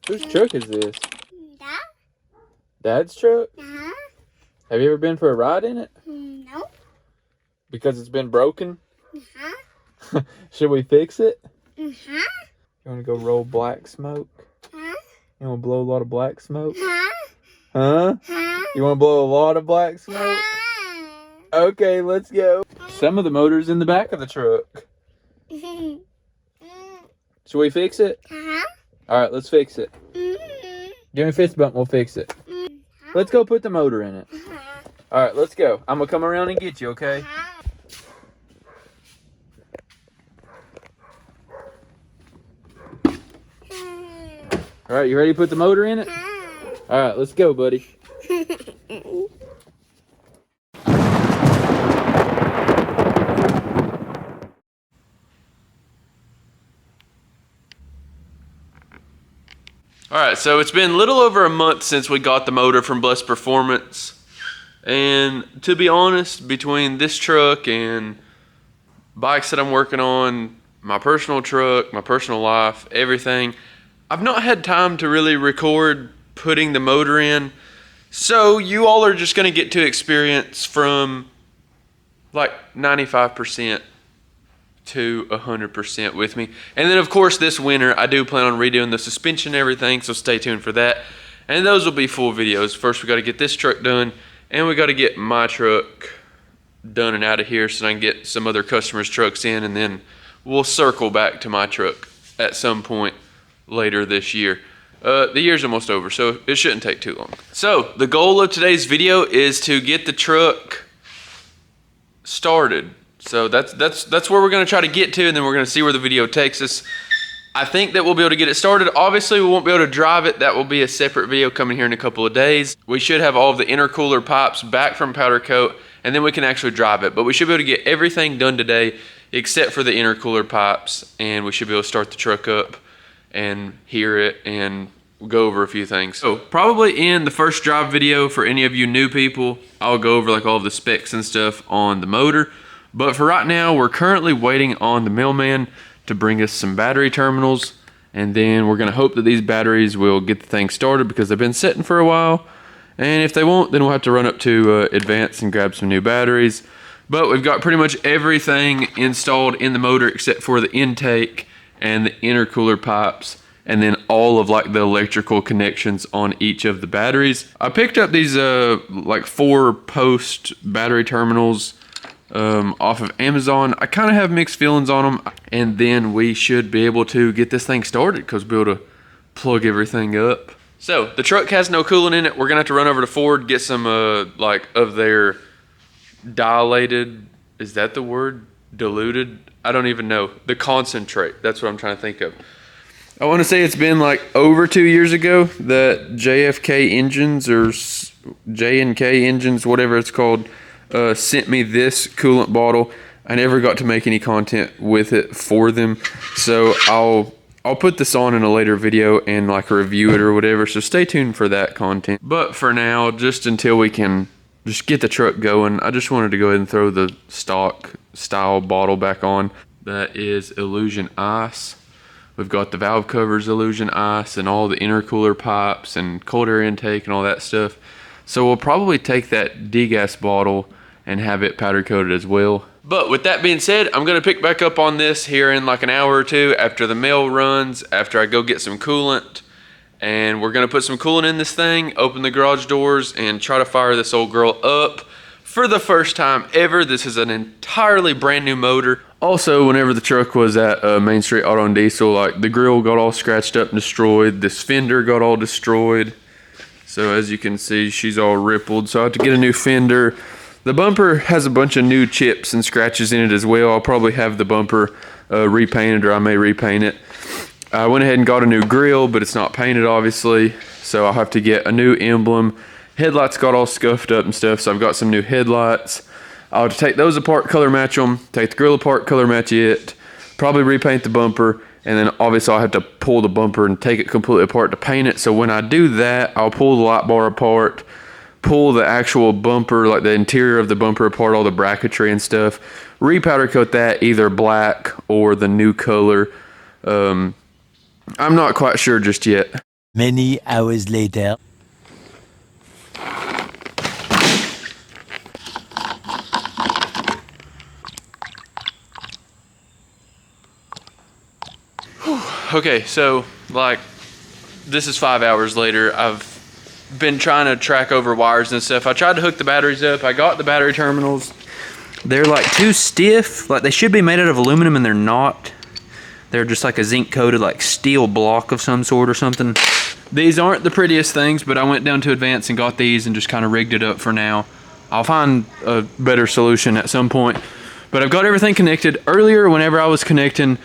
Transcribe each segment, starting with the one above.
Whose truck is this? Dad? Dad's truck? Uh-huh. Have you ever been for a ride in it? No. Because it's been broken? Uh-huh. Should we fix it? Uh-huh. You want to go roll black smoke? Huh? You want to blow a lot of black smoke? Huh? Huh? Huh? You want to blow a lot of black smoke? Okay, let's go. Some of the motor's in the back of the truck. Should we fix it? Uh-huh. All right, let's fix it. Give me a fist bump, we'll fix it. Let's go put the motor in it. All right, let's go. I'm going to come around and get you, okay? All right, you ready to put the motor in it? All right, let's go, buddy. Alright, so it's been a little over a month since we got the motor from Blessed Performance. And to be honest, between this truck and bikes that I'm working on, my personal truck, my personal life, everything, I've not had time to really record putting the motor in. So you all are just going to get to experience from like 95% to 100% with me. And then of course this winter I do plan on redoing the suspension and everything, so stay tuned for that. And those will be full videos. First we got to get this truck done, and we got to get my truck done and out of here so I can get some other customers' trucks in, and then we'll circle back to my truck at some point later this year. The year's almost over, so it shouldn't take too long. So the goal of today's video is to get the truck started. So that's where we're going to try to get to, and then we're going to see where the video takes us. I think that we'll be able to get it started. Obviously, we won't be able to drive it. That will be a separate video coming here in a couple of days. We should have all of the intercooler pipes back from powder coat, and then we can actually drive it. But we should be able to get everything done today except for the intercooler pipes, and we should be able to start the truck up and hear it and go over a few things. So probably in the first drive video, for any of you new people, I'll go over like all of the specs and stuff on the motor. But for right now, we're currently waiting on the mailman to bring us some battery terminals, and then we're gonna hope that these batteries will get the thing started because they've been sitting for a while. And if they won't, then we'll have to run up to Advance and grab some new batteries. But we've got pretty much everything installed in the motor except for the intake and the intercooler pipes, and then all of like the electrical connections on each of the batteries. I picked up these like 4-post battery terminals off of Amazon. I kind of have mixed feelings on them, and then we should be able to get this thing started because we'll be able to plug everything up. So the truck has no coolant in it. We're gonna have to run over to Ford, get some like of their dilated, is that the word? Diluted? I don't even know. The concentrate, that's what I'm trying to think of. I want to say it's been like over 2 years ago that JFK engines, or J&K engines, whatever it's called, sent me this coolant bottle. I never got to make any content with it for them, so I'll put this on in a later video and like review it or whatever, so stay tuned for that content. But for now, just until we can just get the truck going, I just wanted to go ahead and throw the stock style bottle back on. That is Illusion Ice. We've got the valve covers Illusion Ice and all the intercooler pipes and cold air intake and all that stuff. So we'll probably take that degas bottle and have it powder coated as well. But with that being said, I'm gonna pick back up on this here in like an hour or two after the mail runs, after I go get some coolant. And we're gonna put some coolant in this thing, open the garage doors, and try to fire this old girl up. For the first time ever, this is an entirely brand new motor. Also, whenever the truck was at Main Street Auto and Diesel, like the grill got all scratched up and destroyed. This fender got all destroyed. So as you can see, she's all rippled. So I have to get a new fender. The bumper has a bunch of new chips and scratches in it as well. I'll probably have the bumper repainted, or I may repaint it. I went ahead and got a new grill, but it's not painted obviously. So I'll have to get a new emblem. Headlights got all scuffed up and stuff, so I've got some new headlights. I'll have to take those apart, color match them, take the grill apart, color match it, probably repaint the bumper, and then obviously I'll have to pull the bumper and take it completely apart to paint it. So when I do that, I'll pull the light bar apart, pull the actual bumper, like the interior of the bumper apart, all the bracketry and stuff, repowder coat that either black or the new color. I'm not quite sure just yet. Many hours later. Okay, so like this is 5 hours later. I've been trying to track over wires and stuff. I tried to hook the batteries up. I got the battery terminals. They're like too stiff. Like they should be made out of aluminum and they're not. They're just like a zinc coated like steel block of some sort or something. These aren't the prettiest things, but I went down to Advance and got these and just kind of rigged it up for now. I'll find a better solution at some point. But I've got everything connected. Earlier, whenever I was connecting,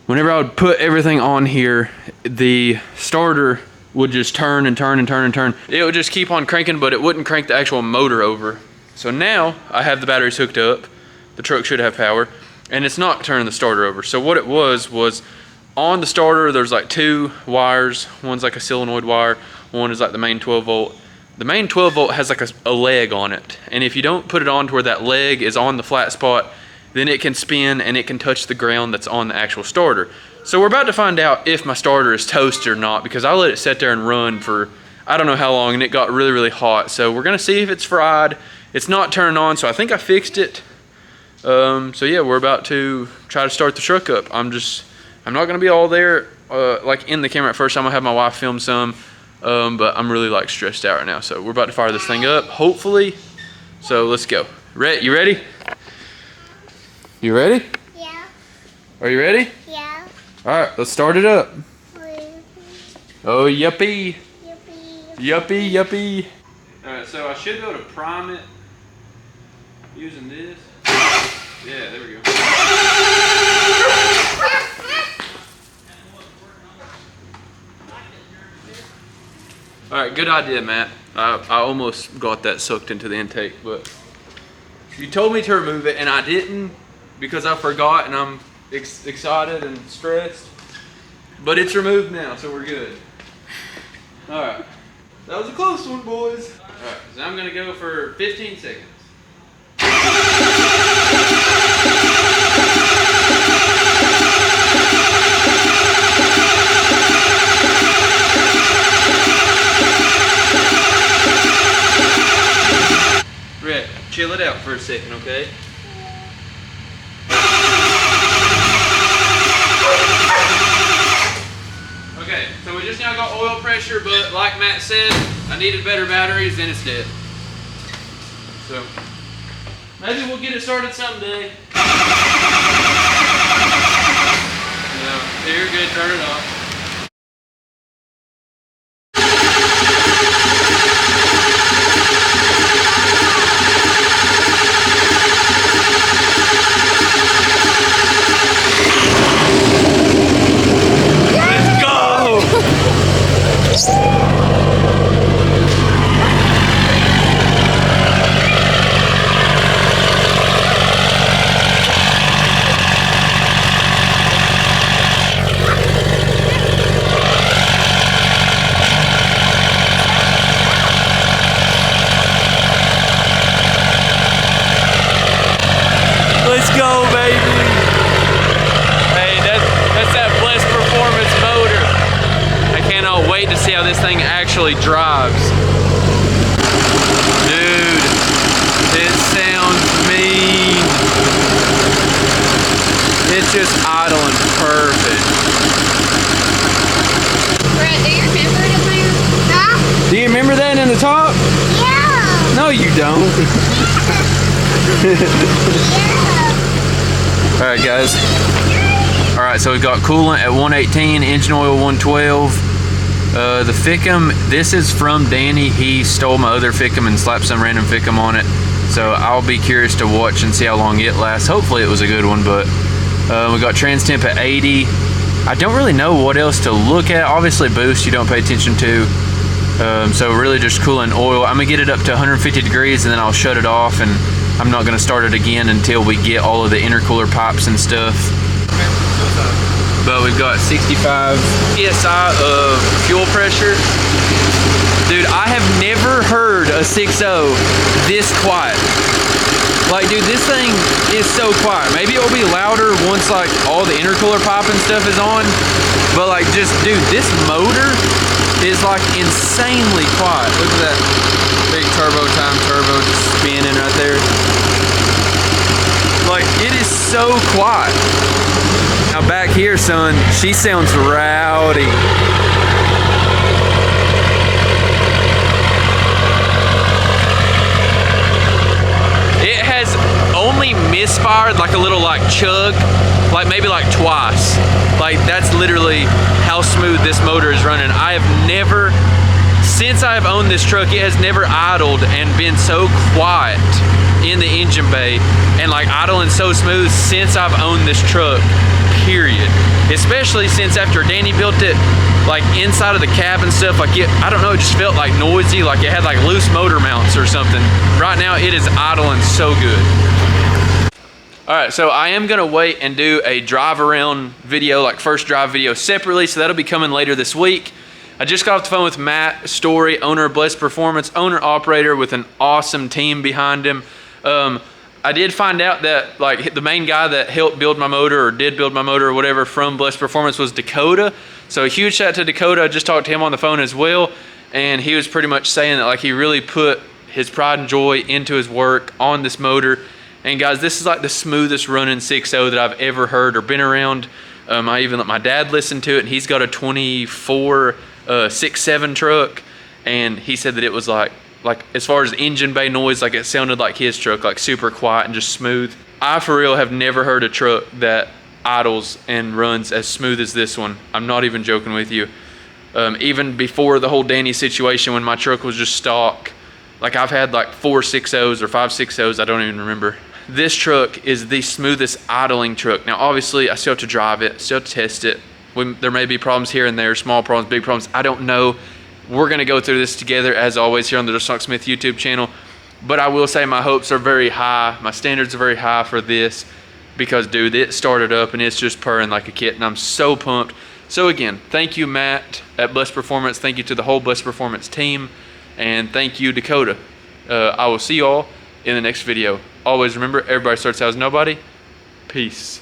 whenever I would put everything on here, the starter would just turn and turn and turn and turn. It would just keep on cranking, but it wouldn't crank the actual motor over. So now I have the batteries hooked up. The truck should have power, and it's not turning the starter over. So what it was on the starter, there's like 2 wires. One's like a solenoid wire. One is like the main 12 volt. The main 12 volt has like a leg on it. And if you don't put it on to where that leg is on the flat spot, then it can spin and it can touch the ground that's on the actual starter. So we're about to find out if my starter is toasted or not, because I let it sit there and run for I don't know how long, and it got really, really hot. So we're gonna see if it's fried. It's not turning on, so I think I fixed it. So yeah, we're about to try to start the truck up. I'm not gonna be all there like in the camera at first. I'm gonna have my wife film some, but I'm really like stressed out right now. So we're about to fire this thing up, hopefully. So let's go. You ready? You ready? Yeah. Are you ready? Yeah. All right, let's start it up. Oh, yuppie. Yippee. Yuppie, yuppie. All right, so I should be able to prime it using this. Yeah, there we go. All right, good idea, Matt. I almost got that sucked into the intake, but you told me to remove it, and I didn't because I forgot, and I'm excited and stressed. But it's removed now, so we're good. All right. That was a close one, boys. All right, so I'm gonna go for 15 seconds. Red, chill it out for a second, okay? Okay, so we just now got oil pressure, but like Matt said, I needed better batteries, then it's dead. So, maybe we'll get it started someday. No, you're good, turn it off. Let's go, baby. Hey, that's that Blessed Performance motor. I cannot wait to see how this thing actually drives. Dude, it sounds mean. It's just idling perfect. Brett, do you remember it in there? Huh? Do you remember that in the top? Yeah. No, you don't. Yeah. All right, guys. All right, so we've got coolant at 118, engine oil 112. The Fickum, this is from Danny. He stole my other Fickum and slapped some random Fickum on it. So I'll be curious to watch and see how long it lasts. Hopefully it was a good one, but we got trans temp at 80. I don't really know what else to look at. Obviously boost you don't pay attention to. So really just coolant oil. I'm gonna get it up to 150 degrees and then I'll shut it off, and I'm not gonna start it again until we get all of the intercooler pipes and stuff. But we've got 65 PSI of fuel pressure. Dude, I have never heard a 6.0 this quiet. Like, dude, this thing is so quiet. Maybe it'll be louder once like all the intercooler pipe and stuff is on. But like, just, dude, this motor is like insanely quiet. Look at that big turbo just spinning right there. Like, it is so quiet. Now back here, son, she sounds rowdy. It has only misfired like a little like chug, like maybe like twice. Like, that's literally how smooth this motor is running. I have never, since I have owned this truck, it has never idled and been so quiet in the engine bay and like idling so smooth since I've owned this truck, period. Especially since after Danny built it, like inside of the cab and stuff, like I don't know, it just felt like noisy, like it had like loose motor mounts or something. Right now it is idling so good. All right, so I am gonna wait and do a drive around video, like first drive video separately, so that'll be coming later this week. I just got off the phone with Matt Story, owner of Blessed Performance, owner-operator with an awesome team behind him. I did find out that like the main guy that helped build my motor or did build my motor or whatever from Blessed Performance was Dakota. So a huge shout out to Dakota. I just talked to him on the phone as well. And he was pretty much saying that like he really put his pride and joy into his work on this motor. And guys, this is like the smoothest running 6.0 that I've ever heard or been around. I even let my dad listen to it, and he's got a 24 6.7 truck, and he said that it was like as far as engine bay noise, like it sounded like his truck, like super quiet and just smooth. I for real have never heard a truck that idles and runs as smooth as this one. I'm not even joking with you. Even before the whole Danny situation, when my truck was just stock, like I've had like 4 6.0s or 5 6.0s, I don't even remember. This truck is the smoothest idling truck. Now obviously I still have to drive it, still have to test it. There may be problems here and there, small problems, big problems, I don't know. We're gonna go through this together as always here on the Justinhawksmith YouTube channel. But I will say my hopes are very high, my standards are very high for this, because dude, it started up and it's just purring like a kitten. I'm so pumped. So again, thank you Matt at Blessed Performance, thank you to the whole Blessed Performance team, and thank you Dakota. I will see y'all in the next video. Always remember, everybody starts out as nobody. Peace.